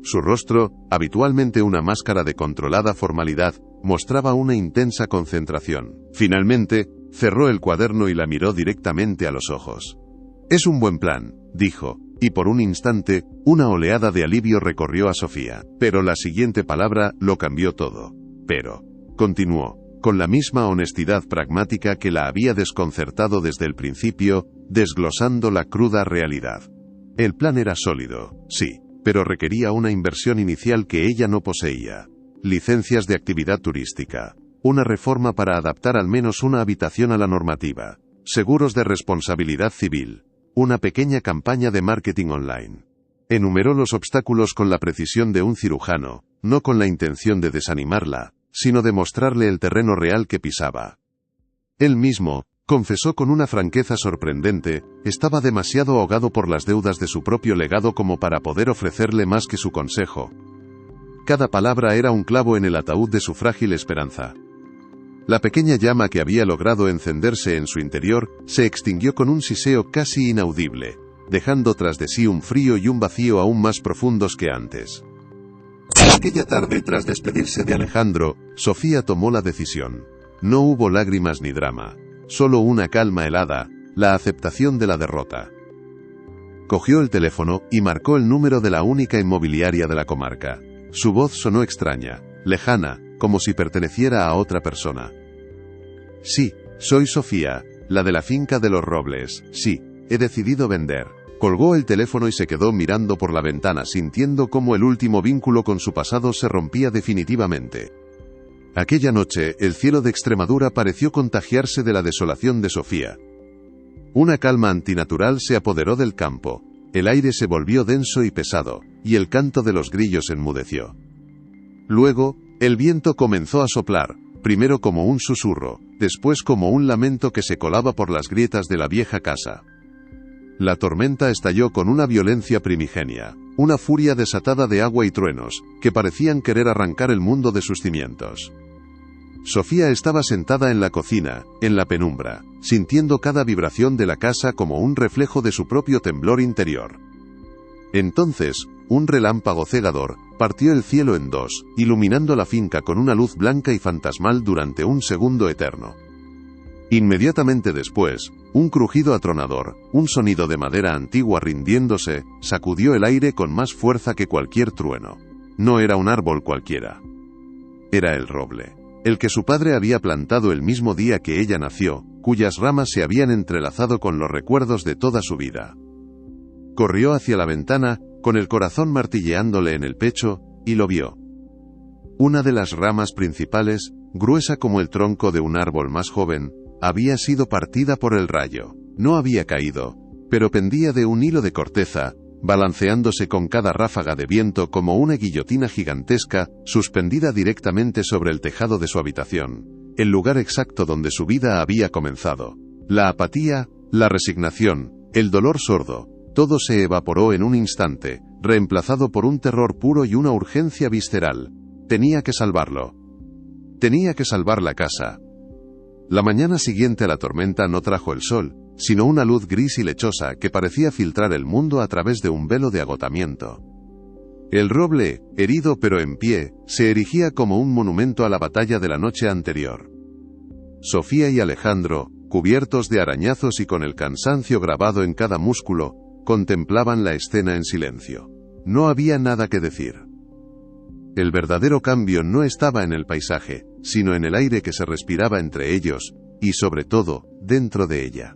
Su rostro, habitualmente una máscara de controlada formalidad, mostraba una intensa concentración. Finalmente, cerró el cuaderno y la miró directamente a los ojos. «Es un buen plan», dijo, y por un instante, una oleada de alivio recorrió a Sofía. Pero la siguiente palabra lo cambió todo. «Pero», continuó, con la misma honestidad pragmática que la había desconcertado desde el principio, desglosando la cruda realidad. El plan era sólido, sí, pero requería una inversión inicial que ella no poseía. Licencias de actividad turística, una reforma para adaptar al menos una habitación a la normativa, seguros de responsabilidad civil, una pequeña campaña de marketing online. Enumeró los obstáculos con la precisión de un cirujano, no con la intención de desanimarla, sino de mostrarle el terreno real que pisaba. Él mismo, confesó con una franqueza sorprendente, estaba demasiado ahogado por las deudas de su propio legado como para poder ofrecerle más que su consejo. Cada palabra era un clavo en el ataúd de su frágil esperanza. La pequeña llama que había logrado encenderse en su interior, se extinguió con un siseo casi inaudible, dejando tras de sí un frío y un vacío aún más profundos que antes. Aquella tarde, tras despedirse de Alejandro, Sofía tomó la decisión. No hubo lágrimas ni drama, solo una calma helada, la aceptación de la derrota. Cogió el teléfono y marcó el número de la única inmobiliaria de la comarca. Su voz sonó extraña, lejana, como si perteneciera a otra persona. «Sí, soy Sofía, la de la finca de los Robles, sí, he decidido vender». Colgó el teléfono y se quedó mirando por la ventana sintiendo cómo el último vínculo con su pasado se rompía definitivamente. Aquella noche, el cielo de Extremadura pareció contagiarse de la desolación de Sofía. Una calma antinatural se apoderó del campo, el aire se volvió denso y pesado, y el canto de los grillos enmudeció. Luego, el viento comenzó a soplar, primero como un susurro, después como un lamento que se colaba por las grietas de la vieja casa. La tormenta estalló con una violencia primigenia, una furia desatada de agua y truenos, que parecían querer arrancar el mundo de sus cimientos. Sofía estaba sentada en la cocina, en la penumbra, sintiendo cada vibración de la casa como un reflejo de su propio temblor interior. Entonces, un relámpago cegador partió el cielo en dos, iluminando la finca con una luz blanca y fantasmal durante un segundo eterno. Inmediatamente después, un crujido atronador, un sonido de madera antigua rindiéndose, sacudió el aire con más fuerza que cualquier trueno. No era un árbol cualquiera. Era el roble, el que su padre había plantado el mismo día que ella nació, cuyas ramas se habían entrelazado con los recuerdos de toda su vida. Corrió hacia la ventana, con el corazón martilleándole en el pecho, y lo vio. Una de las ramas principales, gruesa como el tronco de un árbol más joven, había sido partida por el rayo. No había caído, pero pendía de un hilo de corteza, balanceándose con cada ráfaga de viento como una guillotina gigantesca, suspendida directamente sobre el tejado de su habitación, el lugar exacto donde su vida había comenzado. La apatía, la resignación, el dolor sordo, todo se evaporó en un instante, reemplazado por un terror puro y una urgencia visceral. Tenía que salvarlo. Tenía que salvar la casa. La mañana siguiente a la tormenta no trajo el sol, sino una luz gris y lechosa que parecía filtrar el mundo a través de un velo de agotamiento. El roble, herido pero en pie, se erigía como un monumento a la batalla de la noche anterior. Sofía y Alejandro, cubiertos de arañazos y con el cansancio grabado en cada músculo, contemplaban la escena en silencio. No había nada que decir. El verdadero cambio no estaba en el paisaje, sino en el aire que se respiraba entre ellos, y sobre todo, dentro de ella.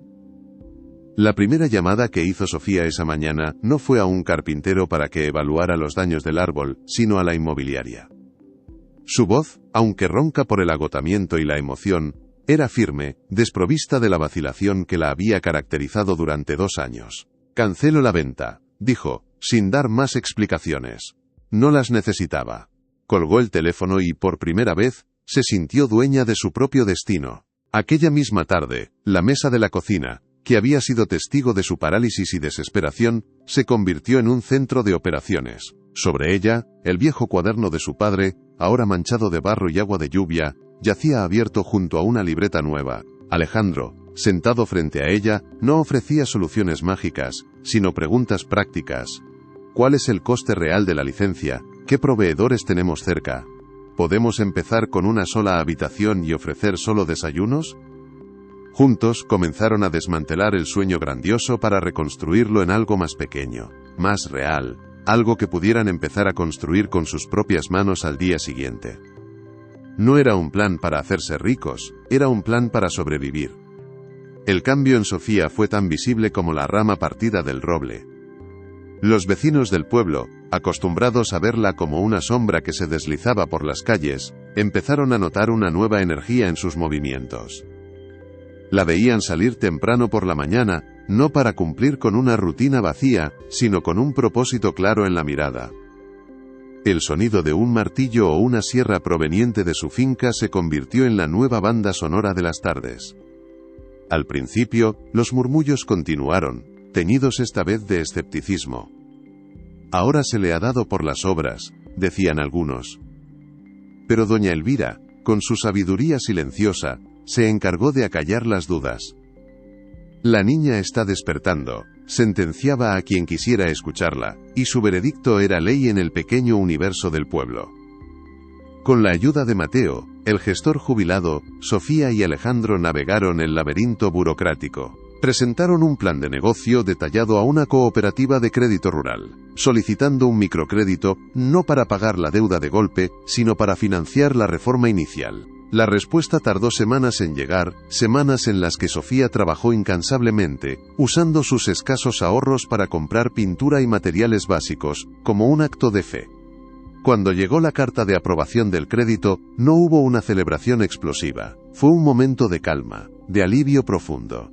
La primera llamada que hizo Sofía esa mañana no fue a un carpintero para que evaluara los daños del árbol, sino a la inmobiliaria. Su voz, aunque ronca por el agotamiento y la emoción, era firme, desprovista de la vacilación que la había caracterizado durante 2 años. «Cancelo la venta», dijo, sin dar más explicaciones. No las necesitaba. Colgó el teléfono y, por primera vez, se sintió dueña de su propio destino. Aquella misma tarde, la mesa de la cocina, que había sido testigo de su parálisis y desesperación, se convirtió en un centro de operaciones. Sobre ella, el viejo cuaderno de su padre, ahora manchado de barro y agua de lluvia, yacía abierto junto a una libreta nueva, Alejandro, sentado frente a ella, no ofrecía soluciones mágicas, sino preguntas prácticas. ¿Cuál es el coste real de la licencia? ¿Qué proveedores tenemos cerca? ¿Podemos empezar con una sola habitación y ofrecer solo desayunos? Juntos comenzaron a desmantelar el sueño grandioso para reconstruirlo en algo más pequeño, más real, algo que pudieran empezar a construir con sus propias manos al día siguiente. No era un plan para hacerse ricos, era un plan para sobrevivir. El cambio en Sofía fue tan visible como la rama partida del roble. Los vecinos del pueblo, acostumbrados a verla como una sombra que se deslizaba por las calles, empezaron a notar una nueva energía en sus movimientos. La veían salir temprano por la mañana, no para cumplir con una rutina vacía, sino con un propósito claro en la mirada. El sonido de un martillo o una sierra proveniente de su finca se convirtió en la nueva banda sonora de las tardes. Al principio, los murmullos continuaron, teñidos esta vez de escepticismo. Ahora se le ha dado por las obras, decían algunos. Pero doña Elvira, con su sabiduría silenciosa, se encargó de acallar las dudas. La niña está despertando, sentenciaba a quien quisiera escucharla, y su veredicto era ley en el pequeño universo del pueblo. Con la ayuda de Mateo, el gestor jubilado, Sofía y Alejandro navegaron el laberinto burocrático. Presentaron un plan de negocio detallado a una cooperativa de crédito rural, solicitando un microcrédito, no para pagar la deuda de golpe, sino para financiar la reforma inicial. La respuesta tardó semanas en llegar, semanas en las que Sofía trabajó incansablemente, usando sus escasos ahorros para comprar pintura y materiales básicos, como un acto de fe. Cuando llegó la carta de aprobación del crédito, no hubo una celebración explosiva. Fue un momento de calma, de alivio profundo.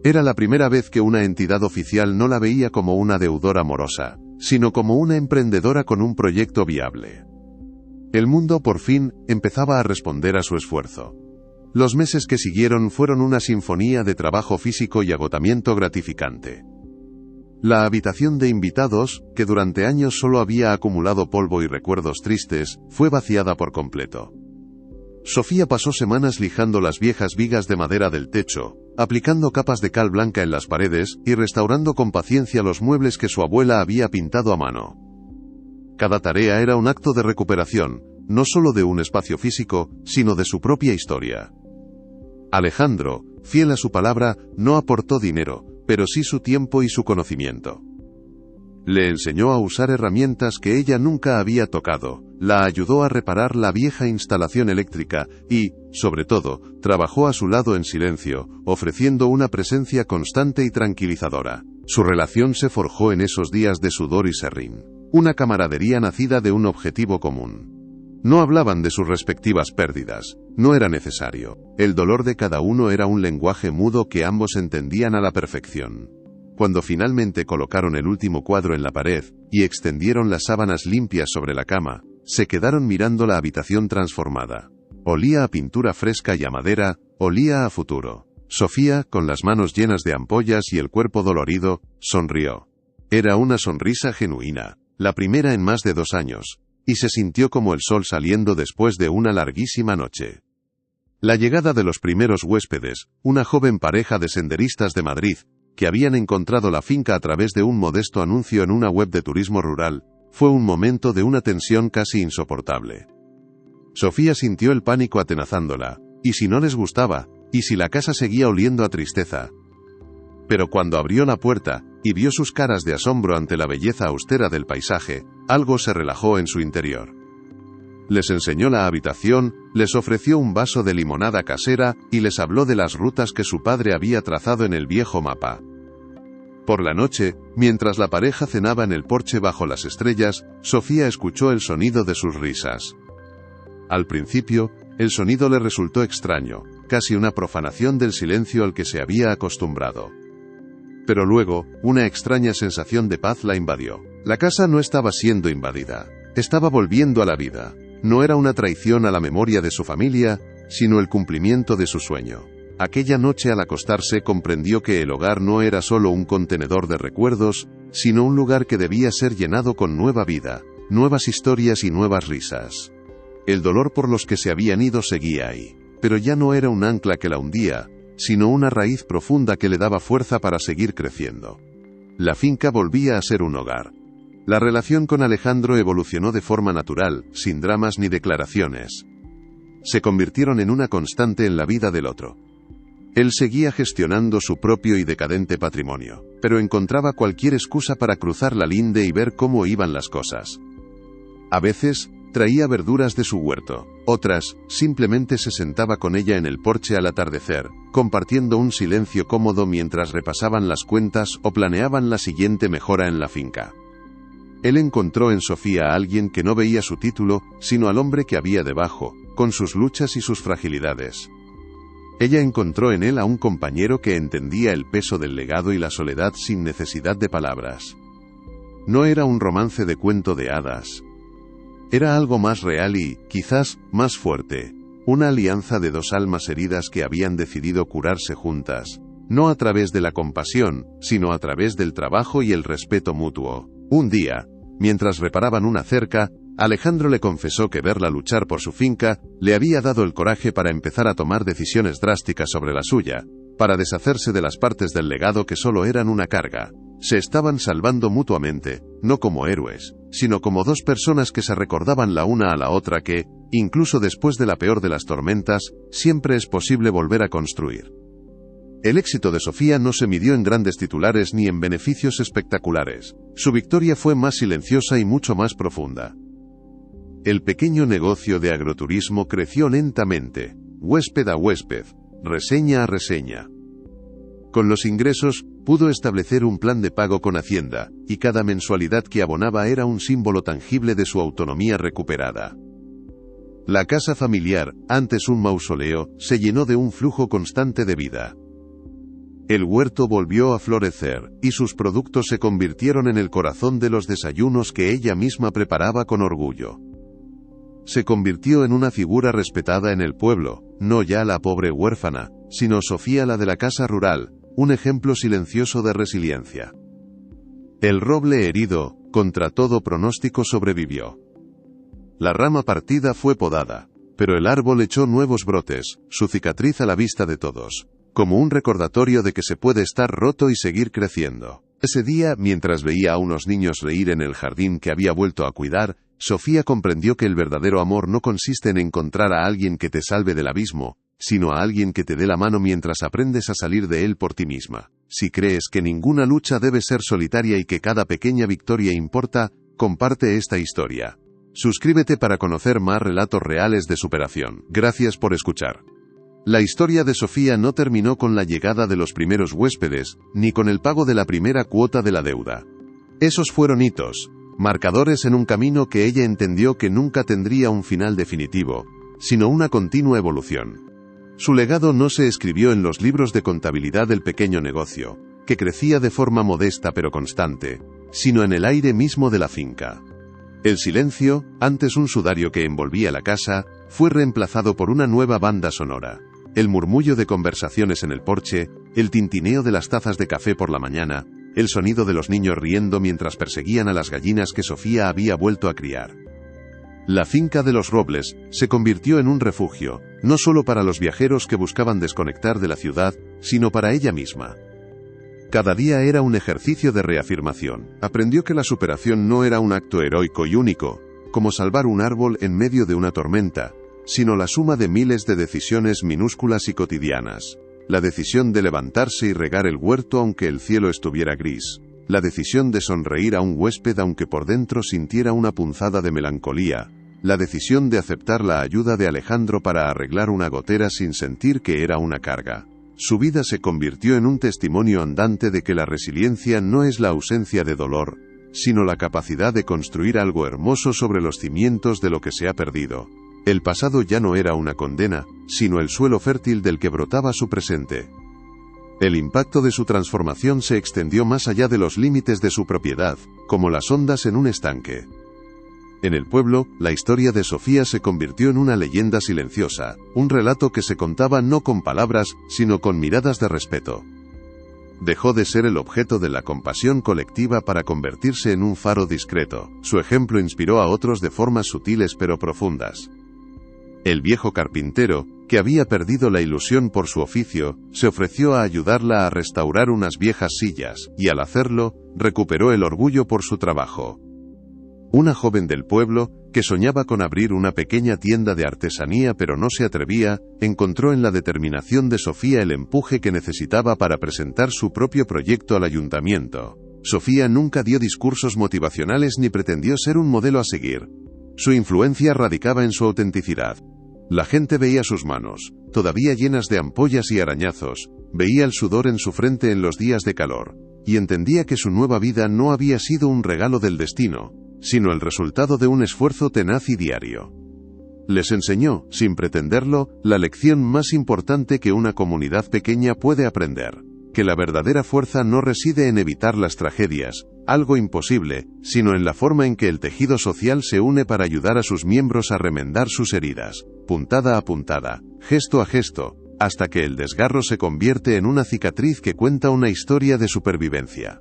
Era la primera vez que una entidad oficial no la veía como una deudora morosa, sino como una emprendedora con un proyecto viable. El mundo por fin empezaba a responder a su esfuerzo. Los meses que siguieron fueron una sinfonía de trabajo físico y agotamiento gratificante. La habitación de invitados, que durante años solo había acumulado polvo y recuerdos tristes, fue vaciada por completo. Sofía pasó semanas lijando las viejas vigas de madera del techo, aplicando capas de cal blanca en las paredes y restaurando con paciencia los muebles que su abuela había pintado a mano. Cada tarea era un acto de recuperación, no solo de un espacio físico, sino de su propia historia. Alejandro, fiel a su palabra, no aportó dinero, pero sí su tiempo y su conocimiento. Le enseñó a usar herramientas que ella nunca había tocado, la ayudó a reparar la vieja instalación eléctrica y, sobre todo, trabajó a su lado en silencio, ofreciendo una presencia constante y tranquilizadora. Su relación se forjó en esos días de sudor y serrín. Una camaradería nacida de un objetivo común. No hablaban de sus respectivas pérdidas, no era necesario. El dolor de cada uno era un lenguaje mudo que ambos entendían a la perfección. Cuando finalmente colocaron el último cuadro en la pared, y extendieron las sábanas limpias sobre la cama, se quedaron mirando la habitación transformada. Olía a pintura fresca y a madera, olía a futuro. Sofía, con las manos llenas de ampollas y el cuerpo dolorido, sonrió. Era una sonrisa genuina, la primera en más de 2 años, y se sintió como el sol saliendo después de una larguísima noche. La llegada de los primeros huéspedes, una joven pareja de senderistas de Madrid, que habían encontrado la finca a través de un modesto anuncio en una web de turismo rural, fue un momento de una tensión casi insoportable. Sofía sintió el pánico atenazándola. ¿Y si no les gustaba? ¿Y si la casa seguía oliendo a tristeza? Pero cuando abrió la puerta, y vio sus caras de asombro ante la belleza austera del paisaje, algo se relajó en su interior. Les enseñó la habitación, les ofreció un vaso de limonada casera, y les habló de las rutas que su padre había trazado en el viejo mapa. Por la noche, mientras la pareja cenaba en el porche bajo las estrellas, Sofía escuchó el sonido de sus risas. Al principio, el sonido le resultó extraño, casi una profanación del silencio al que se había acostumbrado. Pero luego, una extraña sensación de paz la invadió. La casa no estaba siendo invadida, estaba volviendo a la vida. No era una traición a la memoria de su familia, sino el cumplimiento de su sueño. Aquella noche al acostarse comprendió que el hogar no era solo un contenedor de recuerdos, sino un lugar que debía ser llenado con nueva vida, nuevas historias y nuevas risas. El dolor por los que se habían ido seguía ahí. pero ya no era un ancla que la hundía, sino una raíz profunda que le daba fuerza para seguir creciendo. La finca volvía a ser un hogar. La relación con Alejandro evolucionó de forma natural, sin dramas ni declaraciones. Se convirtieron en una constante en la vida del otro. Él seguía gestionando su propio y decadente patrimonio, pero encontraba cualquier excusa para cruzar la linde y ver cómo iban las cosas. A veces, traía verduras de su huerto, otras, simplemente se sentaba con ella en el porche al atardecer, compartiendo un silencio cómodo mientras repasaban las cuentas o planeaban la siguiente mejora en la finca. Él encontró en Sofía a alguien que no veía su título, sino al hombre que había debajo, con sus luchas y sus fragilidades. Ella encontró en él a un compañero que entendía el peso del legado y la soledad sin necesidad de palabras. No era un romance de cuento de hadas. Era algo más real y, quizás, más fuerte. Una alianza de dos almas heridas que habían decidido curarse juntas. No a través de la compasión, sino a través del trabajo y el respeto mutuo. Un día, mientras reparaban una cerca, Alejandro le confesó que verla luchar por su finca le había dado el coraje para empezar a tomar decisiones drásticas sobre la suya, para deshacerse de las partes del legado que solo eran una carga. Se estaban salvando mutuamente, no como héroes, sino como dos personas que se recordaban la una a la otra que, incluso después de la peor de las tormentas, siempre es posible volver a construir. El éxito de Sofía no se midió en grandes titulares ni en beneficios espectaculares. Su victoria fue más silenciosa y mucho más profunda. El pequeño negocio de agroturismo creció lentamente, huésped a huésped, reseña a reseña. Con los ingresos, pudo establecer un plan de pago con Hacienda, y cada mensualidad que abonaba era un símbolo tangible de su autonomía recuperada. La casa familiar, antes un mausoleo, se llenó de un flujo constante de vida. El huerto volvió a florecer, y sus productos se convirtieron en el corazón de los desayunos que ella misma preparaba con orgullo. Se convirtió en una figura respetada en el pueblo, no ya la pobre huérfana, sino Sofía la de la casa rural, un ejemplo silencioso de resiliencia. El roble herido, contra todo pronóstico sobrevivió. La rama partida fue podada, pero el árbol echó nuevos brotes, su cicatriz a la vista de todos, como un recordatorio de que se puede estar roto y seguir creciendo. Ese día, mientras veía a unos niños reír en el jardín que había vuelto a cuidar, Sofía comprendió que el verdadero amor no consiste en encontrar a alguien que te salve del abismo, sino a alguien que te dé la mano mientras aprendes a salir de él por ti misma. Si crees que ninguna lucha debe ser solitaria y que cada pequeña victoria importa, comparte esta historia. Suscríbete para conocer más relatos reales de superación. Gracias por escuchar. La historia de Sofía no terminó con la llegada de los primeros huéspedes, ni con el pago de la primera cuota de la deuda. Esos fueron hitos, marcadores en un camino que ella entendió que nunca tendría un final definitivo, sino una continua evolución. Su legado no se escribió en los libros de contabilidad del pequeño negocio, que crecía de forma modesta pero constante, sino en el aire mismo de la finca. El silencio, antes un sudario que envolvía la casa, fue reemplazado por una nueva banda sonora. El murmullo de conversaciones en el porche, el tintineo de las tazas de café por la mañana, el sonido de los niños riendo mientras perseguían a las gallinas que Sofía había vuelto a criar. La finca de los Robles se convirtió en un refugio, no solo para los viajeros que buscaban desconectar de la ciudad, sino para ella misma. Cada día era un ejercicio de reafirmación. Aprendió que la superación no era un acto heroico y único, como salvar un árbol en medio de una tormenta, sino la suma de miles de decisiones minúsculas y cotidianas. La decisión de levantarse y regar el huerto aunque el cielo estuviera gris. La decisión de sonreír a un huésped aunque por dentro sintiera una punzada de melancolía. La decisión de aceptar la ayuda de Alejandro para arreglar una gotera sin sentir que era una carga. Su vida se convirtió en un testimonio andante de que la resiliencia no es la ausencia de dolor, sino la capacidad de construir algo hermoso sobre los cimientos de lo que se ha perdido. El pasado ya no era una condena, sino el suelo fértil del que brotaba su presente. El impacto de su transformación se extendió más allá de los límites de su propiedad, como las ondas en un estanque. En el pueblo, la historia de Sofía se convirtió en una leyenda silenciosa, un relato que se contaba no con palabras, sino con miradas de respeto. Dejó de ser el objeto de la compasión colectiva para convertirse en un faro discreto. Su ejemplo inspiró a otros de formas sutiles pero profundas. El viejo carpintero, que había perdido la ilusión por su oficio, se ofreció a ayudarla a restaurar unas viejas sillas, y al hacerlo, recuperó el orgullo por su trabajo. Una joven del pueblo, que soñaba con abrir una pequeña tienda de artesanía pero no se atrevía, encontró en la determinación de Sofía el empuje que necesitaba para presentar su propio proyecto al ayuntamiento. Sofía nunca dio discursos motivacionales ni pretendió ser un modelo a seguir. Su influencia radicaba en su autenticidad. La gente veía sus manos, todavía llenas de ampollas y arañazos, veía el sudor en su frente en los días de calor, y entendía que su nueva vida no había sido un regalo del destino, sino el resultado de un esfuerzo tenaz y diario. Les enseñó, sin pretenderlo, la lección más importante que una comunidad pequeña puede aprender: que la verdadera fuerza no reside en evitar las tragedias, algo imposible, sino en la forma en que el tejido social se une para ayudar a sus miembros a remendar sus heridas, puntada a puntada, gesto a gesto, hasta que el desgarro se convierte en una cicatriz que cuenta una historia de supervivencia.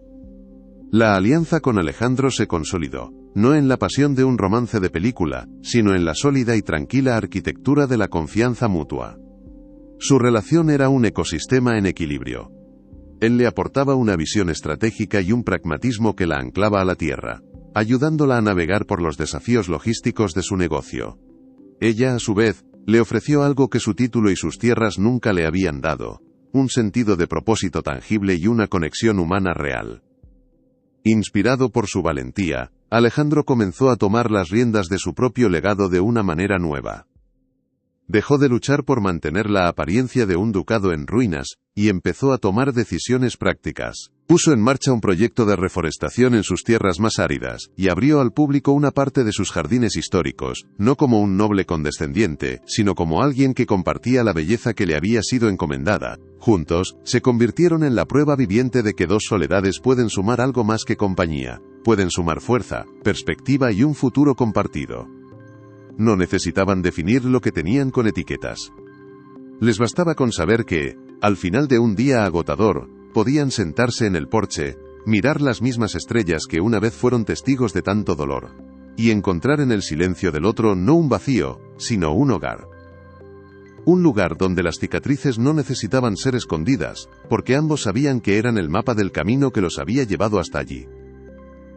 La alianza con Alejandro se consolidó, no en la pasión de un romance de película, sino en la sólida y tranquila arquitectura de la confianza mutua. Su relación era un ecosistema en equilibrio. Él le aportaba una visión estratégica y un pragmatismo que la anclaba a la tierra, ayudándola a navegar por los desafíos logísticos de su negocio. Ella, a su vez, le ofreció algo que su título y sus tierras nunca le habían dado: un sentido de propósito tangible y una conexión humana real. Inspirado por su valentía, Alejandro comenzó a tomar las riendas de su propio legado de una manera nueva. Dejó de luchar por mantener la apariencia de un ducado en ruinas, y empezó a tomar decisiones prácticas. Puso en marcha un proyecto de reforestación en sus tierras más áridas, y abrió al público una parte de sus jardines históricos, no como un noble condescendiente, sino como alguien que compartía la belleza que le había sido encomendada. Juntos, se convirtieron en la prueba viviente de que dos soledades pueden sumar algo más que compañía, pueden sumar fuerza, perspectiva y un futuro compartido. No necesitaban definir lo que tenían con etiquetas. Les bastaba con saber que, al final de un día agotador, podían sentarse en el porche, mirar las mismas estrellas que una vez fueron testigos de tanto dolor, y encontrar en el silencio del otro no un vacío, sino un hogar. Un lugar donde las cicatrices no necesitaban ser escondidas, porque ambos sabían que eran el mapa del camino que los había llevado hasta allí.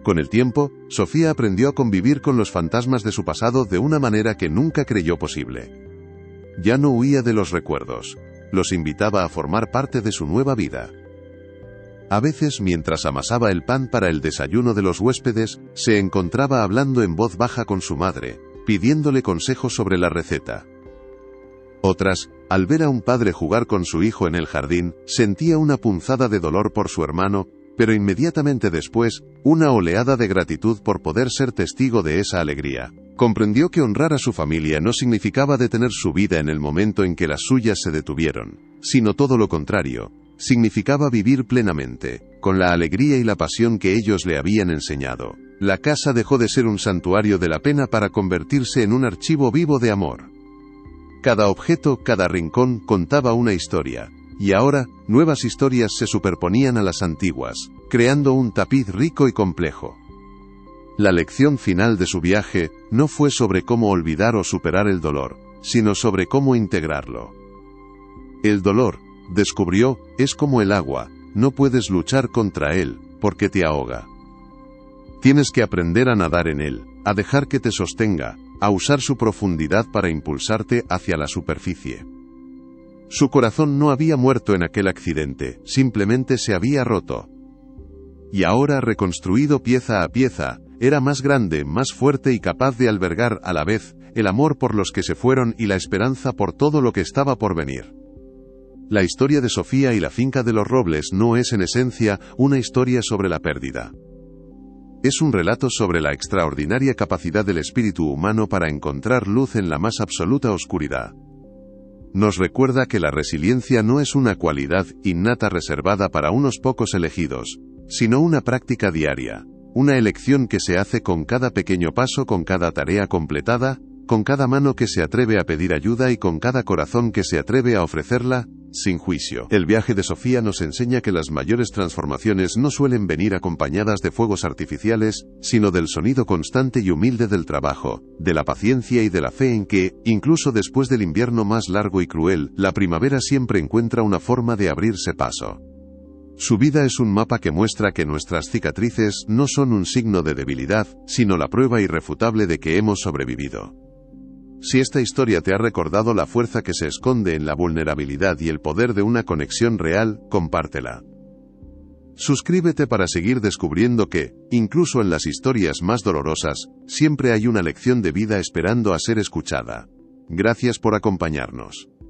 Con el tiempo, Sofía aprendió a convivir con los fantasmas de su pasado de una manera que nunca creyó posible. Ya no huía de los recuerdos, los invitaba a formar parte de su nueva vida. A veces, mientras amasaba el pan para el desayuno de los huéspedes, se encontraba hablando en voz baja con su madre, pidiéndole consejos sobre la receta. Otras, al ver a un padre jugar con su hijo en el jardín, sentía una punzada de dolor por su hermano, pero inmediatamente después, una oleada de gratitud por poder ser testigo de esa alegría. Comprendió que honrar a su familia no significaba detener su vida en el momento en que las suyas se detuvieron, sino todo lo contrario, significaba vivir plenamente, con la alegría y la pasión que ellos le habían enseñado. La casa dejó de ser un santuario de la pena para convertirse en un archivo vivo de amor. Cada objeto, cada rincón, contaba una historia. Y ahora, nuevas historias se superponían a las antiguas, creando un tapiz rico y complejo. La lección final de su viaje no fue sobre cómo olvidar o superar el dolor, sino sobre cómo integrarlo. El dolor, descubrió, es como el agua, no puedes luchar contra él, porque te ahoga. Tienes que aprender a nadar en él, a dejar que te sostenga, a usar su profundidad para impulsarte hacia la superficie. Su corazón no había muerto en aquel accidente, simplemente se había roto. Y ahora, reconstruido pieza a pieza, era más grande, más fuerte y capaz de albergar, a la vez, el amor por los que se fueron y la esperanza por todo lo que estaba por venir. La historia de Sofía y la finca de los Robles no es en esencia una historia sobre la pérdida. Es un relato sobre la extraordinaria capacidad del espíritu humano para encontrar luz en la más absoluta oscuridad. Nos recuerda que la resiliencia no es una cualidad innata reservada para unos pocos elegidos, sino una práctica diaria, una elección que se hace con cada pequeño paso, con cada tarea completada, con cada mano que se atreve a pedir ayuda y con cada corazón que se atreve a ofrecerla, sin juicio. El viaje de Sofía nos enseña que las mayores transformaciones no suelen venir acompañadas de fuegos artificiales, sino del sonido constante y humilde del trabajo, de la paciencia y de la fe en que, incluso después del invierno más largo y cruel, la primavera siempre encuentra una forma de abrirse paso. Su vida es un mapa que muestra que nuestras cicatrices no son un signo de debilidad, sino la prueba irrefutable de que hemos sobrevivido. Si esta historia te ha recordado la fuerza que se esconde en la vulnerabilidad y el poder de una conexión real, compártela. Suscríbete para seguir descubriendo que, incluso en las historias más dolorosas, siempre hay una lección de vida esperando a ser escuchada. Gracias por acompañarnos.